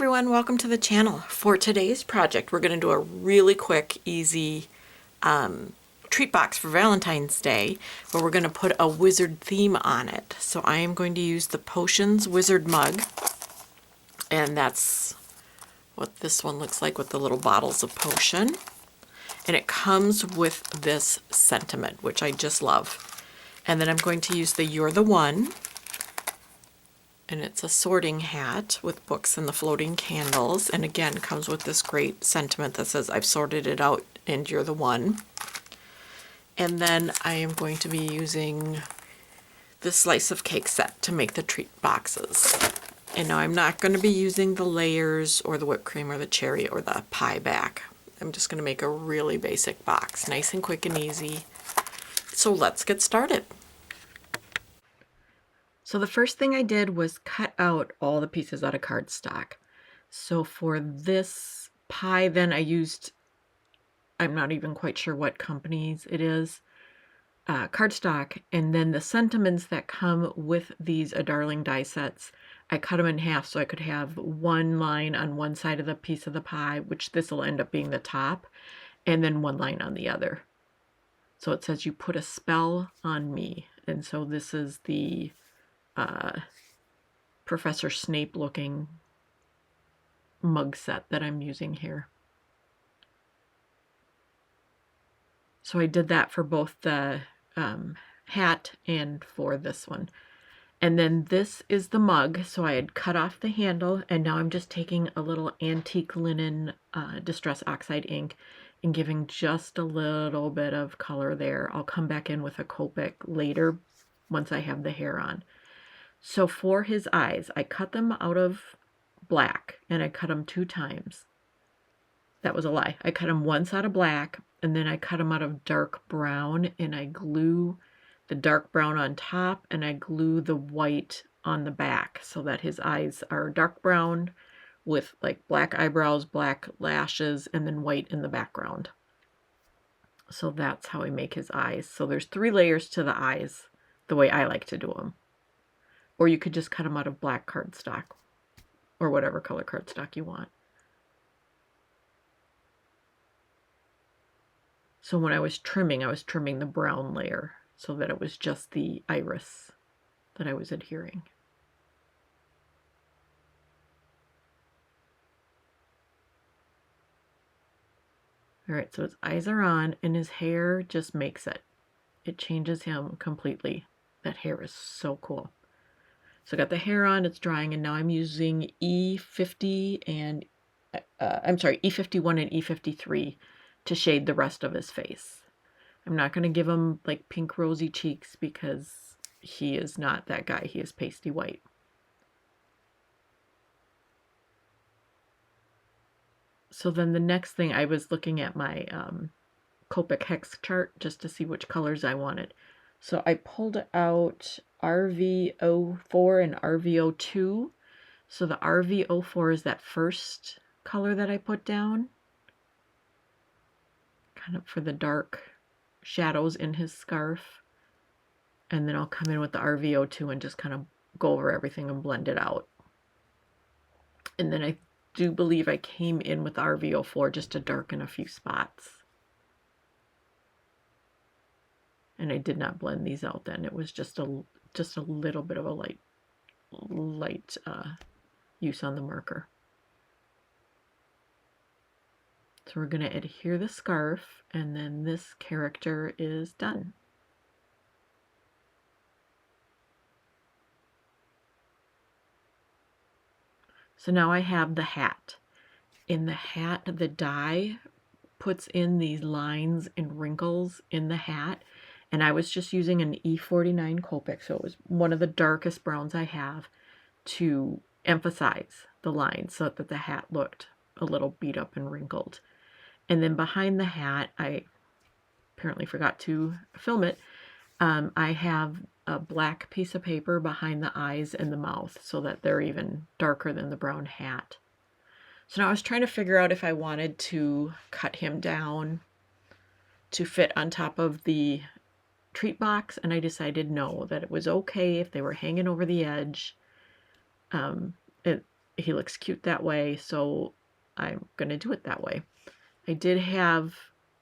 everyone, welcome to the channel. For today's project, we're going to do a really quick, easy treat box for Valentine's Day, where we're going to put a wizard theme on it. So I am going to use the Potions Wizard mug, and that's what this one looks like with the little bottles of potion. And it comes with this sentiment, which I just love. And then I'm going to use the You're the One. And it's a sorting hat with books and the floating candles. And again, comes with this great sentiment that says, I've sorted it out and you're the one. And then I am going to be using the slice of cake set to make the treat boxes. And now I'm not going to be using the layers or the whipped cream or the cherry or the pie back. I'm just going to make a really basic box, nice and quick and easy. So let's get started. So the first thing I did was cut out all the pieces out of cardstock. So for this pie, then I used, I'm not even quite sure what companies it is, cardstock. And then the sentiments that come with these A Darling die sets, I cut them in half so I could have one line on one side of the piece of the pie, which this will end up being the top, and then one line on the other. So it says, you put a spell on me. And so this is the Professor Snape looking mug set that I'm using here. So I did that for both the hat and for this one. And then this is the mug. So I had cut off the handle, and now I'm just taking a little antique linen Distress Oxide ink and giving just a little bit of color there. I'll come back in with a Copic later once I have the hair on. So for his eyes, I cut them out of black, and I cut them 2 times. That was a lie. I cut them once out of black, and then I cut them out of dark brown, and I glue the dark brown on top, and I glue the white on the back so that his eyes are dark brown with like black eyebrows, black lashes, and then white in the background. So that's how I make his eyes. So there's 3 layers to the eyes, the way I like to do them. Or you could just cut them out of black cardstock or whatever color cardstock you want. So when I was trimming the brown layer so that it was just the iris that I was adhering. All right, so his eyes are on and his hair just makes it. It changes him completely. That hair is so cool. So I got the hair on, it's drying, and now I'm using E50 and, E51 and E53 to shade the rest of his face. I'm not going to give him like pink rosy cheeks because he is not that guy. He is pasty white. So then the next thing, I was looking at my Copic hex chart just to see which colors I wanted. So I pulled out RV04 and RV02. So the RV04 is that first color that I put down, kind of for the dark shadows in his scarf. And then I'll come in with the RV02 and just kind of go over everything and blend it out. And then I do believe I came in with the RV04 just to darken a few spots. And I did not blend these out then. It was just a little bit of a light use on the marker. So we're going to adhere the scarf, and then this character is done. So now I have the hat. In the hat, the die puts in these lines and wrinkles in the hat. And I was just using an E49 Copic, so it was one of the darkest browns I have, to emphasize the lines so that the hat looked a little beat up and wrinkled. And then behind the hat, I apparently forgot to film it, I have a black piece of paper behind the eyes and the mouth so that they're even darker than the brown hat. So now I was trying to figure out if I wanted to cut him down to fit on top of the treat box, and I decided no, that it was okay if they were hanging over the edge. he looks cute that way, so I'm gonna do it that way. I did have,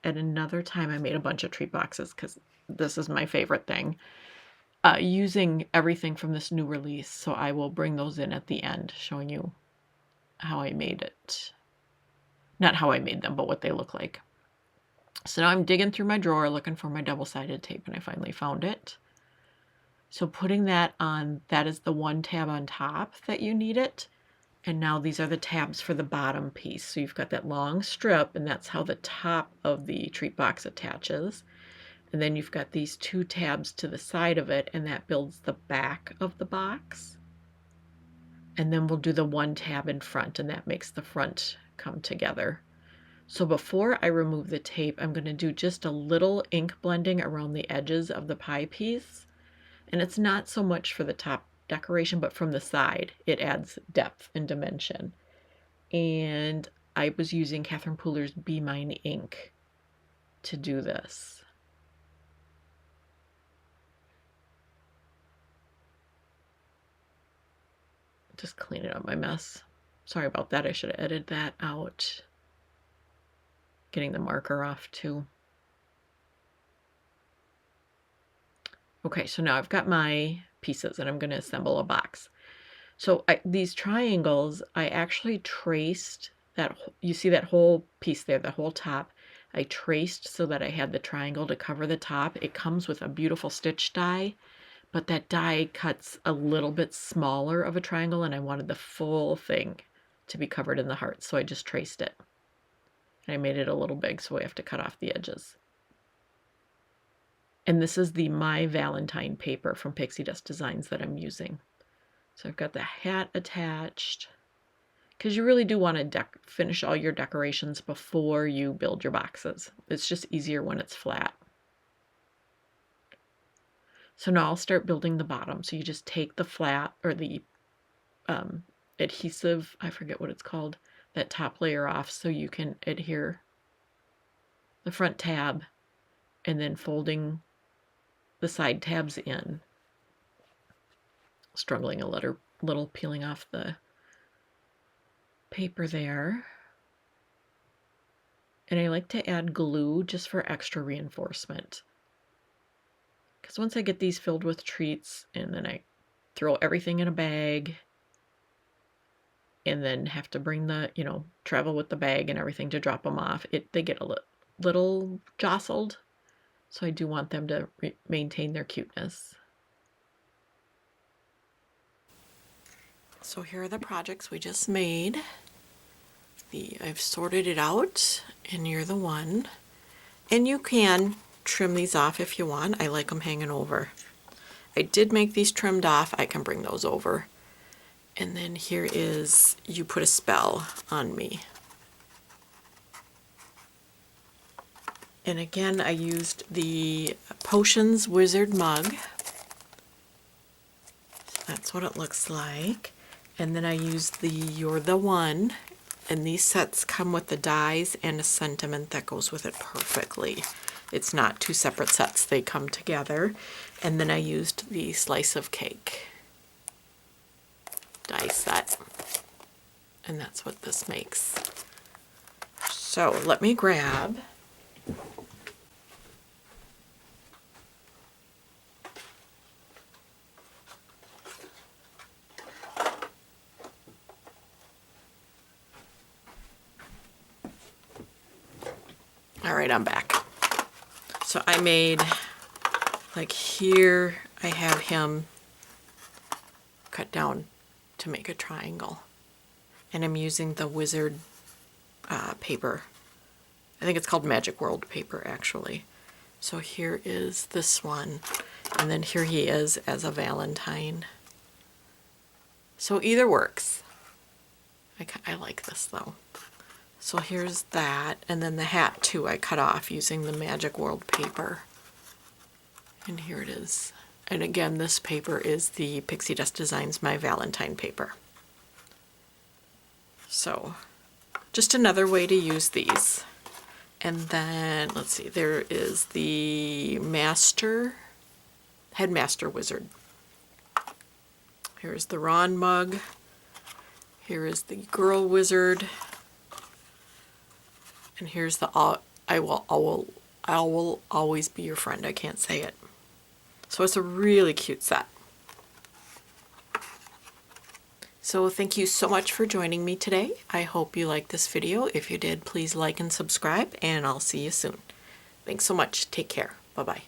at another time, I made a bunch of treat boxes because this is my favorite thing, using everything from this new release, so I will bring those in at the end, showing you how I made it. Not how I made them, but what they look like. So now I'm digging through my drawer looking for my double-sided tape, and I finally found it. So putting that on, that is the one tab on top that you need it. And now these are the tabs for the bottom piece. So you've got that long strip, and that's how the top of the treat box attaches. And then you've got these two tabs to the side of it, and that builds the back of the box. And then we'll do the one tab in front, and that makes the front come together. So before I remove the tape, I'm going to do just a little ink blending around the edges of the pie piece. And it's not so much for the top decoration, but from the side, it adds depth and dimension. And I was using Catherine Pooler's Be Mine ink to do this. Just cleaning up my mess. Sorry about that. I should have edited that out. Getting the marker off too. Okay, so now I've got my pieces and I'm going to assemble a box. So these triangles, I actually traced that. You see that whole piece there, the whole top. I traced so that I had the triangle to cover the top. It comes with a beautiful stitch die, but that die cuts a little bit smaller of a triangle, and I wanted the full thing to be covered in the heart, so I just traced it. And I made it a little big, so we have to cut off the edges. And this is the My Valentine paper from Pixi Dust Designs that I'm using. So I've got the hat attached, because you really do want to finish all your decorations before you build your boxes. It's just easier when it's flat. So now I'll start building the bottom. So you just take the flat, or the adhesive, I forget what it's called, that top layer off so you can adhere the front tab, and then folding the side tabs in. Struggling a little peeling off the paper there. And I like to add glue just for extra reinforcement. Because once I get these filled with treats, and then I throw everything in a bag, and then have to bring the, travel with the bag and everything to drop them off, they get a little jostled. So I do want them to maintain their cuteness. So here are the projects we just made. I've sorted it out, and you're the one. And you can trim these off if you want. I like them hanging over. I did make these trimmed off. I can bring those over. And then here is You Put a Spell on Me. And again, I used the Potions Wizard mug. That's what it looks like. And then I used the You're the One. And these sets come with the dies and a sentiment that goes with it perfectly. It's not two separate sets, they come together. And then I used the Slice of Cake die set. And that's what this makes. So let me grab all right, I'm back. So I made, like here, I have him cut down to make a triangle. And I'm using the wizard paper. I think it's called Magic World paper, actually. So here is this one. And then here he is as a Valentine. So either works. I like this though. So here's that, and then the hat too I cut off using the Magic World paper. And here it is. And again, this paper is the Pixi Dust Designs My Valentine paper. So just another way to use these. And then, let's see, there is the Headmaster Wizard. Here's the Ron mug. Here is the girl wizard. And here's the I will always be your friend. I can't say it. So it's a really cute set. So thank you so much for joining me today. I hope you liked this video. If you did, please like and subscribe, and I'll see you soon. Thanks so much. Take care. Bye-bye.